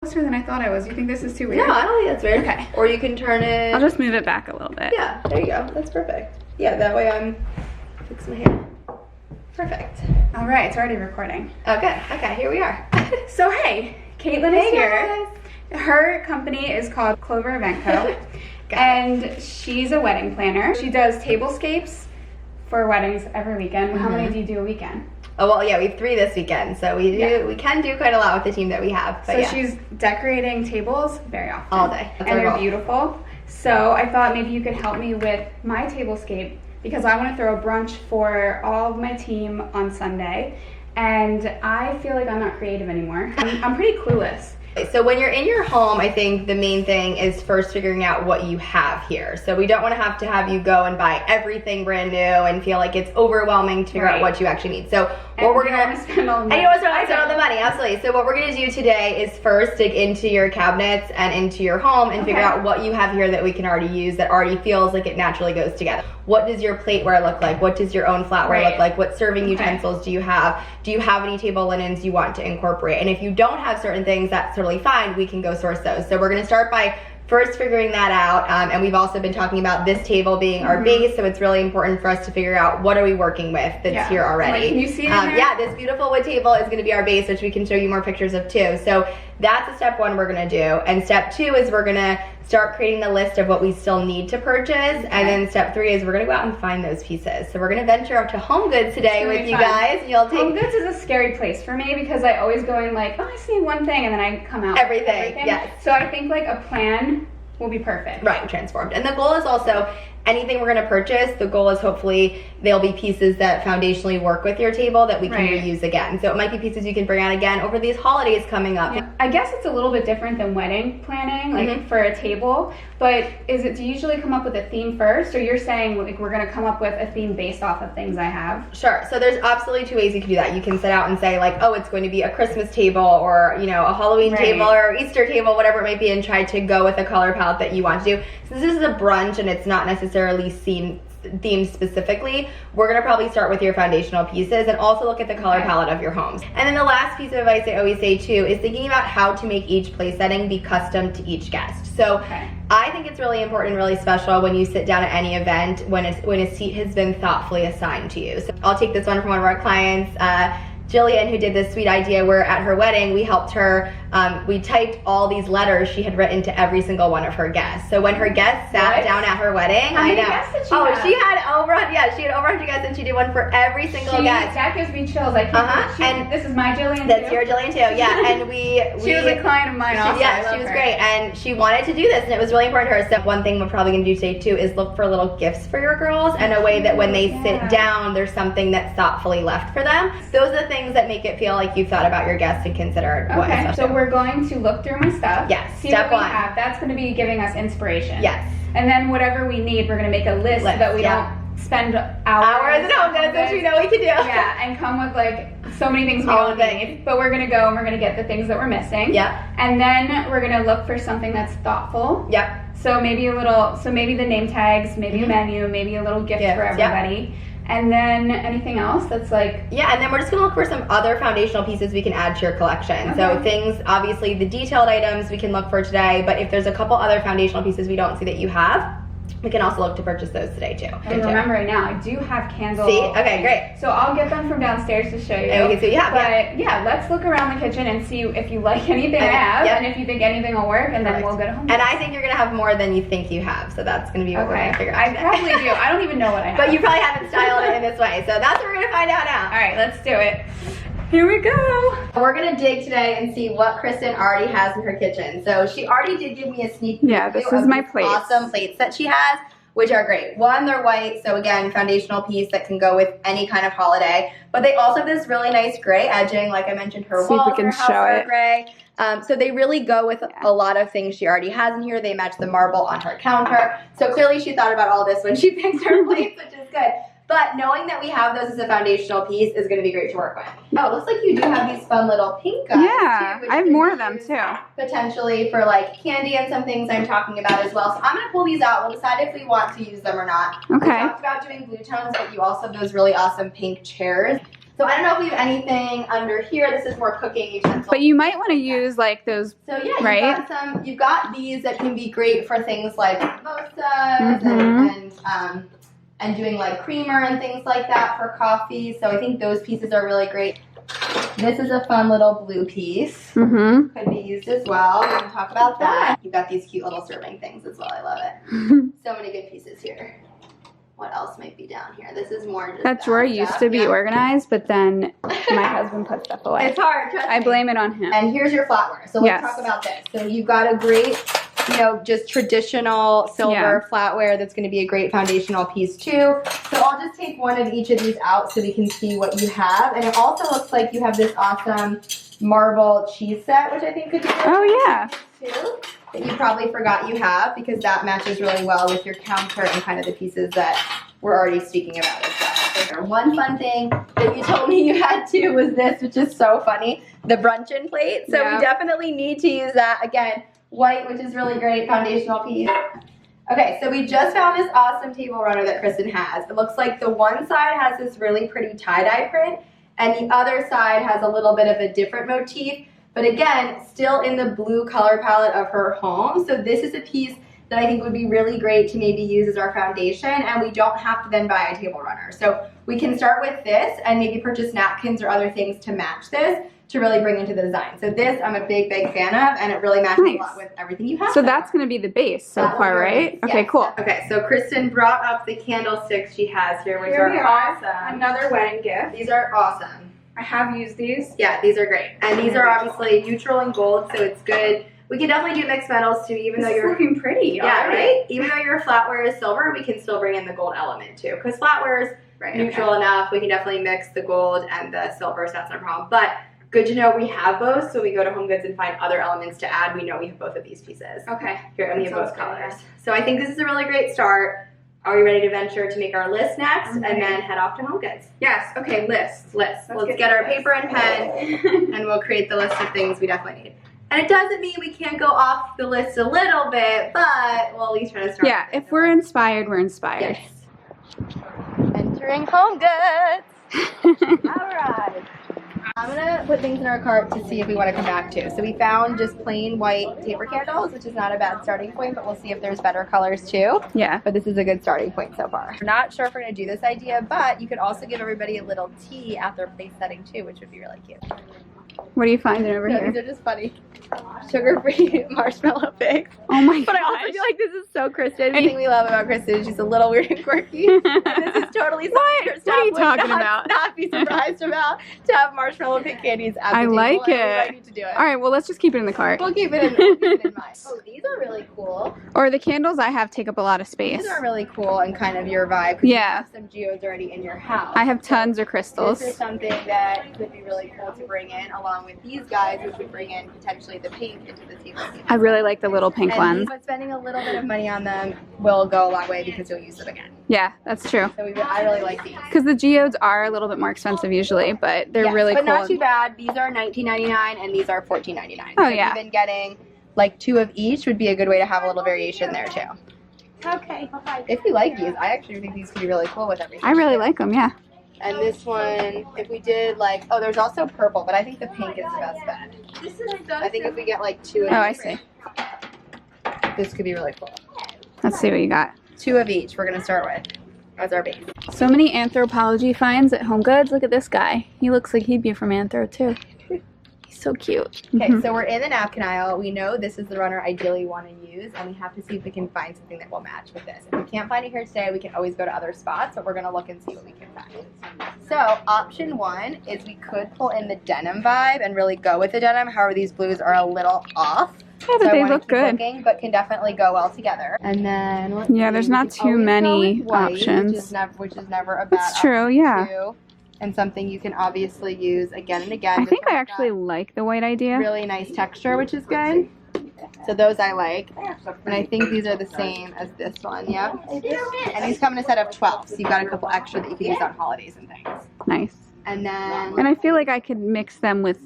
closer than I thought I was. You think this is too weird? No, I don't think that's weird. Okay. Or you can turn it. I'll just move it back a little bit. Yeah, there you go. That's perfect. Yeah, that way I'm fix my hair. Perfect. All right, it's already recording. Okay, here we are. So hey, Caitlin is here. Her company is called Clover Event Co. And she's a wedding planner. She does tablescapes for weddings every weekend. How many do you do a weekend? Oh, well, yeah, we have 3 this weekend, so we can do quite a lot with the team that we have. But so she's decorating tables very often. All day. And they're beautiful. So I thought maybe you could help me with my tablescape because I want to throw a brunch for all of my team on Sunday. And I feel like I'm not creative anymore. I'm pretty clueless. So when you're in your home, I think the main thing is first figuring out what you have here. So we don't want to have you go and buy everything brand new and feel like it's overwhelming to figure out what you actually need. So what we're gonna spend all the money. And you want to spend all the money, absolutely. So what we're gonna do today is first dig into your cabinets and into your home and figure out what you have here that we can already use that already feels like it naturally goes together. What does your plateware look like? What does your own flatware look like? What serving utensils do you have? Do you have any table linens you want to incorporate? And if you don't have certain things, that's totally fine. We can go source those. So we're gonna start by first figuring that out. And we've also been talking about this table being our base, so it's really important for us to figure out what are we working with that's here already. Like, can you see it in there? Yeah, this beautiful wood table is gonna be our base, which we can show you more pictures of too. So that's a step 1 we're gonna do. And step 2 is we're gonna start creating the list of what we still need to purchase. And then step 3 is we're gonna go out and find those pieces. So we're gonna venture out to Home Goods today with you guys. Home Goods is a scary place for me because I always go in like, oh, I see one thing, and then I come out everything. Yes. So I think like a plan will be perfect. Right, transformed. And the goal is also anything we're gonna purchase, the goal is hopefully there'll be pieces that foundationally work with your table that we can reuse again. So it might be pieces you can bring out again over these holidays coming up. Yeah. I guess it's a little bit different than wedding planning, like for a table, but do you usually come up with a theme first, or you're saying like we're gonna come up with a theme based off of things I have? Sure, so there's absolutely 2 ways you can do that. You can set out and say like, oh, it's going to be a Christmas table or, you know, a Halloween table or Easter table, whatever it might be, and try to go with a color palette that you want to do. Since this is a brunch and it's not necessarily themed specifically, we're gonna probably start with your foundational pieces and also look at the color palette of your homes. And then the last piece of advice I always say too is thinking about how to make each place setting be custom to each guest. So I think it's really important and really special when you sit down at any event when a seat has been thoughtfully assigned to you. So I'll take this one from one of our clients, Jillian, who did this sweet idea where at her wedding we helped her, we typed all these letters she had written to every single one of her guests. So when her guests sat down at her wedding, How many guests did she have? She had over 100 guests, and she did one for every single guest. That gives me chills. I can't and this is my Jillian That's your Jillian too, yeah. And she was a client of mine also. Yeah, she was great, and she wanted to do this, and it was really important to her. So one thing we're probably gonna do today too is look for little gifts for your girls, and a way that when they sit down, there's something that's thoughtfully left for them. Those are the things that make it feel like you've thought about your guests and considered what is so we're going to look through my stuff. Yes, see step what 1. we have. That's going to be giving us inspiration. Yes. And then whatever we need, we're going to make a list so that we don't spend hours at Home Goods, which we know we can do. Yeah, and come with like so many things we don't need. But we're going to go and we're going to get the things that we're missing. Yep. And then we're going to look for something that's thoughtful. Yep. So maybe maybe the name tags, maybe a menu, maybe a little gift for everybody. And then anything else that's like... Yeah, and then we're just gonna look for some other foundational pieces we can add to your collection. So things, obviously the detailed items we can look for today, but if there's a couple other foundational pieces we don't see that you have, we can also look to purchase those today too. I'm remembering now, I do have candles. See? Okay, great. So I'll get them from downstairs to show you. And we can see what you have. But yeah, let's look around the kitchen and see if you like anything I have, and if you think anything will work, and then we'll go to Home Goods. And I think you're gonna have more than you think you have, so that's gonna be what we're gonna figure out. I probably do. I don't even know what I have. But you probably haven't styled it in this way, so that's what we're gonna find out now. All right, let's do it. Here we go. We're gonna dig today and see what Kristen already has in her kitchen. So she already did give me a sneak peek. Yeah, this is my plates. Awesome plates that she has, which are great. One, they're white, so again, foundational piece that can go with any kind of holiday. But they also have this really nice gray edging, like I mentioned, her walls in her house are gray. So they really go with a lot of things she already has in here. They match the marble on her counter. So clearly she thought about all this when she picked her plates, which is good. But knowing that we have those as a foundational piece is going to be great to work with. Oh, it looks like you do have these fun little pink guys too, I have more of them too. Potentially for like candy and some things I'm talking about as well. So I'm going to pull these out. We'll decide if we want to use them or not. Okay. We talked about doing blue tones, but you also have those really awesome pink chairs. So I don't know if we have anything under here. This is more cooking utensils. But you might want to use like those, so yeah, right? You've got these that can be great for things like mimosas and doing like creamer and things like that for coffee. So I think those pieces are really great. This is a fun little blue piece. Could be used as well. We can talk about that. You've got these cute little serving things as well. I love it. So many good pieces here. What else might be down here? This is more just that drawer used to be organized, but then my husband put stuff away. It's hard, trust me. I blame it on him. And here's your flatware. So let's talk about this. So you've got a great, you know, just traditional silver flatware that's going to be a great foundational piece too. So I'll just take one of each of these out so we can see what you have. And it also looks like you have this awesome marble cheese set, which I think could be too, that you probably forgot you have, because that matches really well with your counter and kind of the pieces that we're already speaking about as well. So one fun thing that you told me you had too was this, which is so funny, the bruncheon plate. So we definitely need to use that. Again, white, which is really great, foundational piece. Okay, so we just found this awesome table runner that Kristen has. It looks like the one side has this really pretty tie-dye print, and the other side has a little bit of a different motif. But again, still in the blue color palette of her home. So this is a piece that I think would be really great to maybe use as our foundation, and we don't have to then buy a table runner. So we can start with this and maybe purchase napkins or other things to match this to really bring into the design. So this I'm a big fan of, and it really matches a lot with everything you have. So that's going to be the base so far, right? Okay, cool. Okay, so Kristen brought up the candlesticks she has here, which are awesome. Another wedding gift. These are awesome. I have used these. Yeah, these are great. And these are obviously neutral and gold, so it's good. We can definitely do mixed metals too, even though you're looking pretty. Yeah, right? Even though your flatware is silver, we can still bring in the gold element too. Because flatware is neutral enough. We can definitely mix the gold and the silver, so that's no problem. But good to know we have both, so we go to Home Goods and find other elements to add. We know we have both of these pieces. Okay. Here, and we have both colors. So I think this is a really great start. Are we ready to venture to make our list next and then head off to Home Goods? Yes. Okay, list. Let's get our paper and pen and we'll create the list of things we definitely need. And it doesn't mean we can't go off the list a little bit, but we'll at least try to start. Yeah, if we're inspired, we're inspired. Yes. Entering Home Goods. All right. I'm going to put things in our cart to see if we want to come back to. So we found just plain white taper candles, which is not a bad starting point, but we'll see if there's better colors too. Yeah. But this is a good starting point so far. We're not sure if we're going to do this idea, but you could also give everybody a little tea at their place setting too, which would be really cute. What are you finding over here? These are just funny. Sugar-free marshmallow figs. Oh my god! But I also feel like this is so Kristen. I think we love about Kristen. She's a little weird and quirky. And this is totally something What are you talking about? Not be surprised about to have marshmallow pig candies at the table. I like it. I need to do it. All right, well let's just keep it in the cart. We'll keep it in mind. Oh, these are really cool. Or the candles I have take up a lot of space. These are really cool and kind of your vibe. Yeah. You have some geodes already in your house. I have tons of crystals. This is something that could be really cool to bring in, along with these guys, which would bring in potentially the pink into the table. I really like the little pink ones. But spending a little bit of money on them will go a long way because you'll use them again. Yeah, that's true. So I really like these. Because the geodes are a little bit more expensive usually, but they're really cool. But not too bad. These are $19.99 and these are $14.99. Oh, so yeah. Even getting like 2 of each would be a good way to have a little variation there too. Okay. If you like these, I actually think these could be really cool with everything. I really like them, yeah. And this one, if we did like, oh, there's also purple, but I think the pink is the best bet. I think if we get like 2 of each. Oh, I see. This could be really cool. Let's see what you got. 2 of each we're going to start with as our base. So many anthropology finds at Home Goods. Look at this guy. He looks like he'd be from Anthro too. He's so cute. Okay, so we're in the napkin aisle. We know this is the runner ideally we want to use, and we have to see if we can find something that will match with this. If we can't find it here today, we can always go to other spots, but we're going to look and see what we can find. So option 1 is we could pull in the denim vibe and really go with the denim. However, these blues are a little off. Yeah, but so they look good. Looking, but can definitely go well together. And then there's not too many options. Which is never a bad That's true, yeah. too. And something you can obviously use again and again. I think I actually like the white idea. Really nice texture, which is good. So those I like. And I think these are the same as this one, yep. And these come in a set of 12, so you've got a couple extra that you can use on holidays and things. Nice. And then... And I feel like I could mix them with,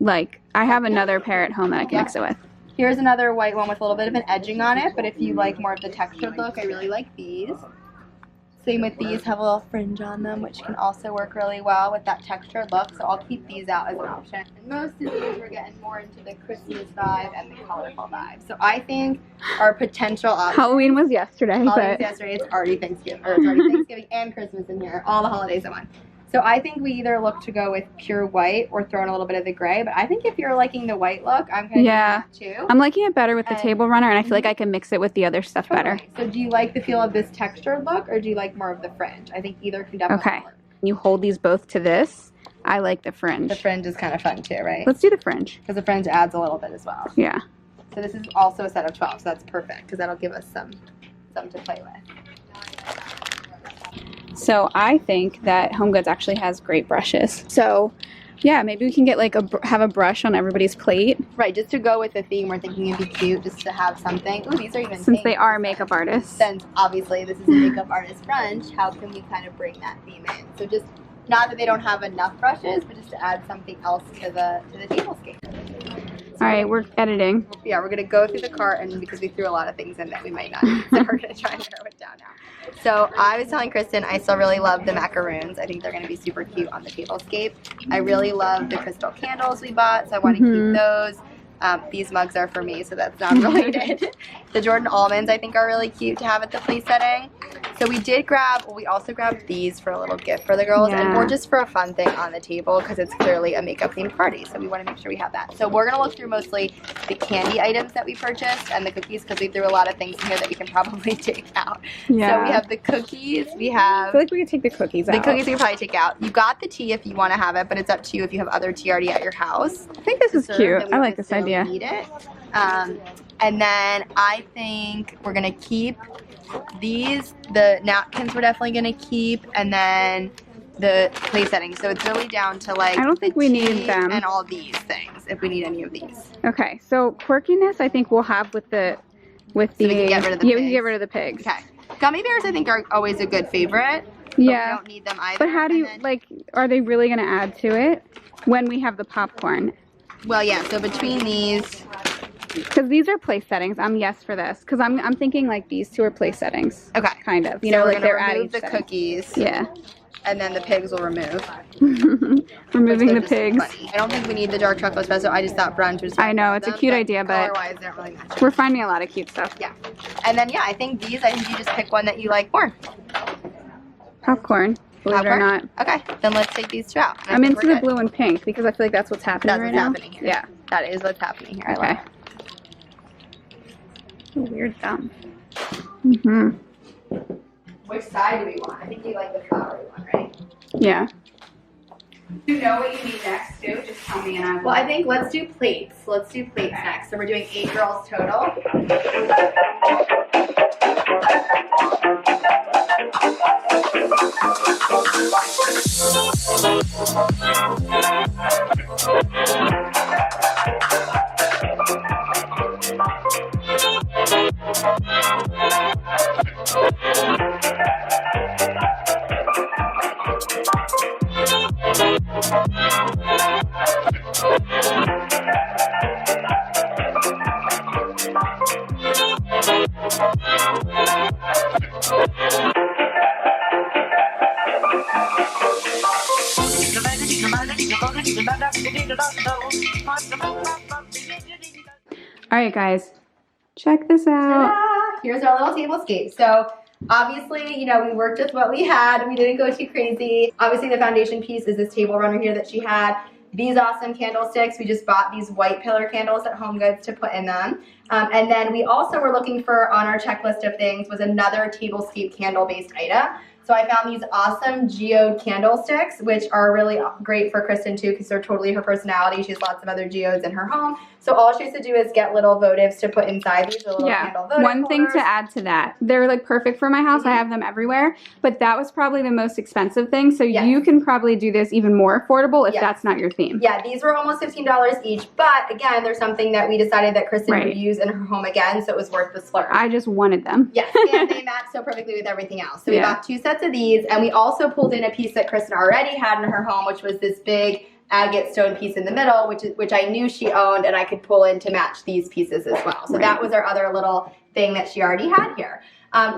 like, I have another pair at home that I can mix it with. Here's another white one with a little bit of an edging on it, but if you like more of the textured look, I really like these. Same with these, have a little fringe on them, which can also work really well with that textured look. So I'll keep these out as an option. And most of these we're getting more into the Christmas vibe and the colorful vibe. So I think our potential options. Halloween was yesterday. Halloween was yesterday. It's already Thanksgiving, or it's already Thanksgiving and Christmas in here. All the holidays in one. So I think we either look to go with pure white or throw in a little bit of the gray. But I think if you're liking the white look, I'm kind of that too. I'm liking it better with the table runner, and I feel like I can mix it with the other stuff better. So do you like the feel of this textured look, or do you like more of the fringe? I think either can definitely work. You hold these both to this. I like the fringe. The fringe is kind of fun too, right? Let's do the fringe. Because the fringe adds a little bit as well. Yeah. So this is also a set of 12, so that's perfect because that'll give us some to play with. So I think that Home Goods actually has great brushes. So yeah, maybe we can get like have a brush on everybody's plate. Right, just to go with the theme, we're thinking it'd be cute just to have something. Ooh, these are even Since they are makeup artists. Since obviously this is a makeup artist brunch, how can we kind of bring that theme in? So just, not that they don't have enough brushes, but just to add something else to the tablescape. All right, we're editing. Yeah, we're gonna go through the cart, and because we threw a lot of things in that we might not need, so we're gonna try and narrow it down now. So I was telling Kristen I still really love the macaroons. I think they're gonna be super cute on the tablescape. I really love the crystal candles we bought, so I want to keep those. These mugs are for me, so that's not related. The Jordan almonds I think are really cute to have at the place setting. So we did grab, well, we also grabbed these for a little gift for the girls, and more just for a fun thing on the table because it's clearly a makeup themed party, so we want to make sure we have that. So we're going to look through mostly the candy items that we purchased and the cookies because we threw a lot of things in here that we can probably take out. Yeah. So we have the cookies, we have... I feel like we could take the cookies out. The cookies we can probably take out. You got the tea if you want to have it, but it's up to you if you have other tea already at your house. I think this is cute. I like this idea. Need it. And then I think we're going to keep these. The napkins we're definitely going to keep, and then the place setting. So it's really down to like I don't think we need them. And all these things if we need any of these. Okay, so quirkiness I think we'll have with the So we can get rid of the we pigs. can get rid of the pigs. Okay. Gummy bears I think are always a good favorite. Yeah. We don't need them either. But how do you like? Are they really going to add to it when we have the popcorn? Well, yeah. So between these. Because these are place settings. I'm yes for this. Because I'm thinking like these two are place settings. Okay. Kind of. You know, we're like they're gonna adding remove the cookies. Yeah. And then the pigs will remove. Removing the pigs. Funny. I don't think we need the dark chocolate espresso. I just thought brunch was. I know it's a cute idea, but color-wise, they don't really match. We're finding a lot of cute stuff. Yeah. And then yeah, I think you just pick one that you like more. Popcorn. Believe it or not. Okay. Then let's take these two out. I'm into the blue and pink because I feel like that's what's happening right now. Happening here. Yeah. That is what's happening here. Okay. Weird thumb. Mhm. Which side do we want? I think you like the flowery one, right? Yeah. Do you know what you need next, too? Just tell me and I will. Well, I think let's do plates. Let's do plates next. So we're doing 8 girls total. All right, guys, check this out. Ta-da! Here's our little tablescape. So obviously, you know, we worked with what we had. We didn't go too crazy. Obviously, the foundation piece is this table runner here that she had. These awesome candlesticks. We just bought these white pillar candles at Home Goods to put in them. And then we also were looking for, on our checklist of things, was another tablescape candle-based item. So I found these awesome geode candlesticks, which are really great for Kristen too, because they're totally her personality. She has lots of other geodes in her home. So all she has to do is get little votives to put inside these little candle votive One thing holders. to add to that, they're like perfect for my house. I have them everywhere, but that was probably the most expensive thing. So you can probably do this even more affordable if that's not your theme. Yeah, these were almost $15 each, but again, there's something that we decided that Kristen would use in her home again, so it was worth the splurge. I just wanted them. Yes, and they match so perfectly with everything else. So we bought 2 sets of these, and we also pulled in a piece that Kristen already had in her home, which was this big agate stone piece in the middle, which I knew she owned, and I could pull in to match these pieces as well. So that was our other little thing that she already had here.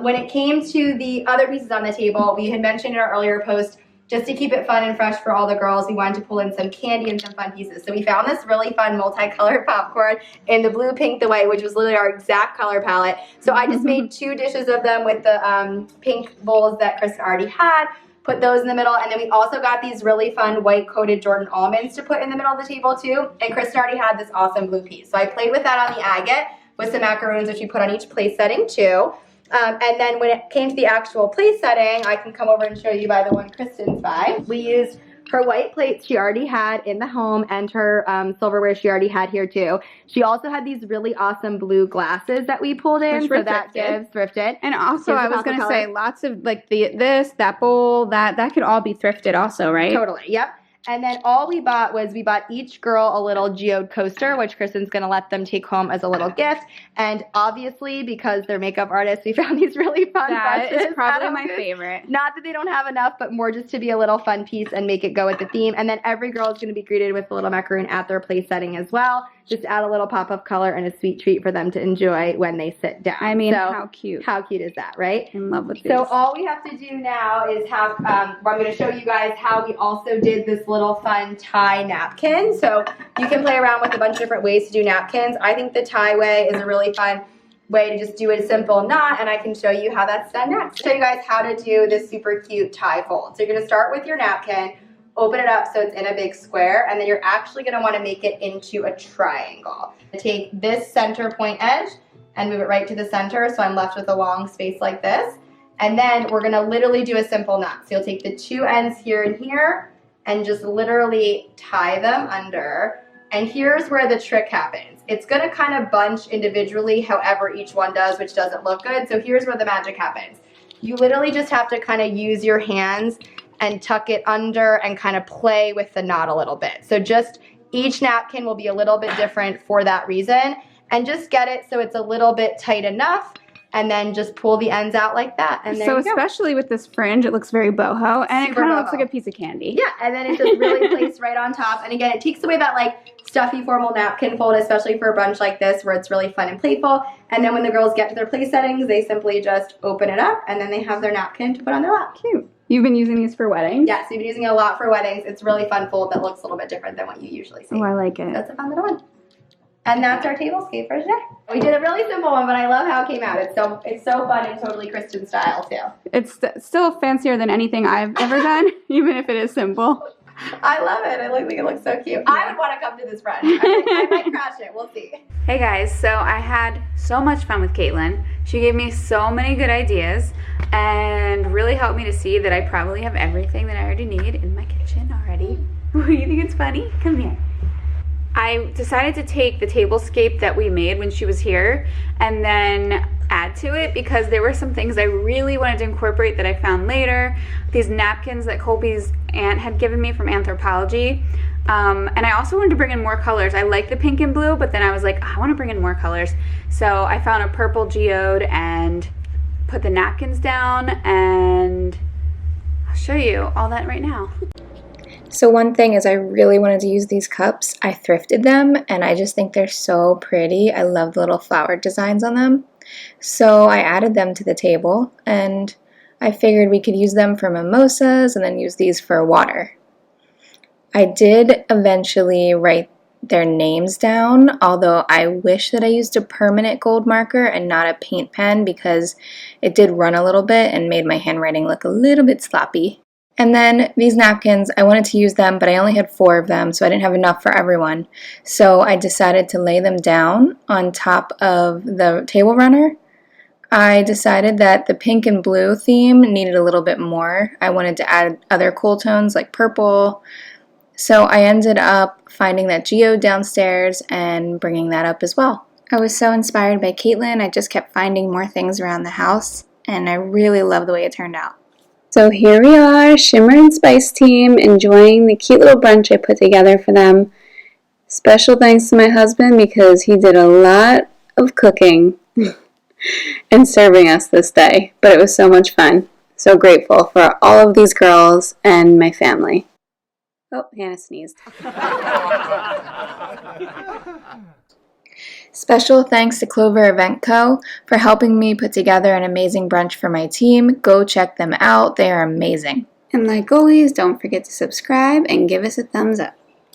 When it came to the other pieces on the table, we had mentioned in our earlier post, just to keep it fun and fresh for all the girls, we wanted to pull in some candy and some fun pieces. So we found this really fun multicolored popcorn in the blue, pink, the white, which was literally our exact color palette. So I just made 2 dishes of them with the pink bowls that Kristen already had, put those in the middle, and then we also got these really fun white coated Jordan almonds to put in the middle of the table too, and Kristen already had this awesome blue piece. So I played with that on the agate with some macaroons, which we put on each place setting too. And then when it came to the actual plate setting, I can come over and show you by the one Kristen's by. We used her white plates she already had in the home and her silverware she already had here too. She also had these really awesome blue glasses that we pulled in, so that gives thrifted. And also, I was going to say, lots of like that bowl, that could all be thrifted also, right? Totally, yep. And then all we bought was, we bought each girl a little geode coaster, which Kristen's going to let them take home as a little gift. And obviously, because they're makeup artists, we found these really fun brushes. That is probably my favorite. Not that they don't have enough, but more just to be a little fun piece and make it go with the theme. And then every girl is going to be greeted with a little macaroon at their place setting as well. Just add a little pop of color and a sweet treat for them to enjoy when they sit down. I mean, so, how cute. How cute is that, right? I'm in love with these. So all we have to do now is have, I'm going to show you guys how we also did this little fun tie napkin. So you can play around with a bunch of different ways to do napkins. I think the tie way is a really fun way to just do a simple knot, and I can show you how that's done next. I'll show you guys how to do this super cute tie fold. So you're going to start with your napkin, open it up so it's in a big square, and then you're actually going to want to make it into a triangle. Take this center point edge and move it right to the center, so I'm left with a long space like this. And then we're going to literally do a simple knot. So you'll take the 2 ends here and here and just literally tie them under. And here's where the trick happens. It's going to kind of bunch individually however each one does, which doesn't look good. So here's where the magic happens. You literally just have to kind of use your hands and tuck it under and kind of play with the knot a little bit. So just each napkin will be a little bit different for that reason. And just get it so it's a little bit tight enough, and then just pull the ends out like that. And there so especially with this fringe, it looks very boho, and it kind of looks like a piece of candy. Yeah, and then it's just really placed right on top. And again, it takes away that like stuffy formal napkin fold, especially for a brunch like this where it's really fun and playful. And then when the girls get to their place settings, they simply just open it up, and then they have their napkin to put on their lap. Cute. You've been using these for weddings? Yes, we've been using it a lot for weddings. It's a really fun fold that looks a little bit different than what you usually see. Oh, I like it. That's a fun little one. And that's our tablescape for today. We did a really simple one, but I love how it came out. It's so fun and totally Kristen style too. It's still fancier than anything I've ever done, even if it is simple. I love it. I think it looks so cute. I would want to come to this brunch. I might crash it. We'll see. Hey guys, so I had so much fun with Caitlin. She gave me so many good ideas and really helped me to see that I probably have everything that I already need in my kitchen already. You think it's funny? Come here. I decided to take the tablescape that we made when she was here and then add to it because there were some things I really wanted to incorporate that I found later. These napkins that Colby's aunt had given me from Anthropology. And I also wanted to bring in more colors. I like the pink and blue, but then I was like, I want to bring in more colors. So I found a purple geode and put the napkins down, and I'll show you all that right now. So one thing is I really wanted to use these cups. I thrifted them and I just think they're so pretty. I love the little flower designs on them. So I added them to the table and I figured we could use them for mimosas and then use these for water. I did eventually write their names down, although I wish that I used a permanent gold marker and not a paint pen because it did run a little bit and made my handwriting look a little bit sloppy. And then these napkins, I wanted to use them, but I only had 4 of them, so I didn't have enough for everyone. So I decided to lay them down on top of the table runner. I decided that the pink and blue theme needed a little bit more. I wanted to add other cool tones like purple. So I ended up finding that geode downstairs and bringing that up as well. I was so inspired by Caitlin, I just kept finding more things around the house, and I really love the way it turned out. So here we are, Shimmer and Spice team, enjoying the cute little brunch I put together for them. Special thanks to my husband because he did a lot of cooking and serving us this day, but it was so much fun. So grateful for all of these girls and my family. Oh, Hannah sneezed. Special thanks to Clover Event Co. for helping me put together an amazing brunch for my team. Go check them out. They are amazing. And like always, don't forget to subscribe and give us a thumbs up.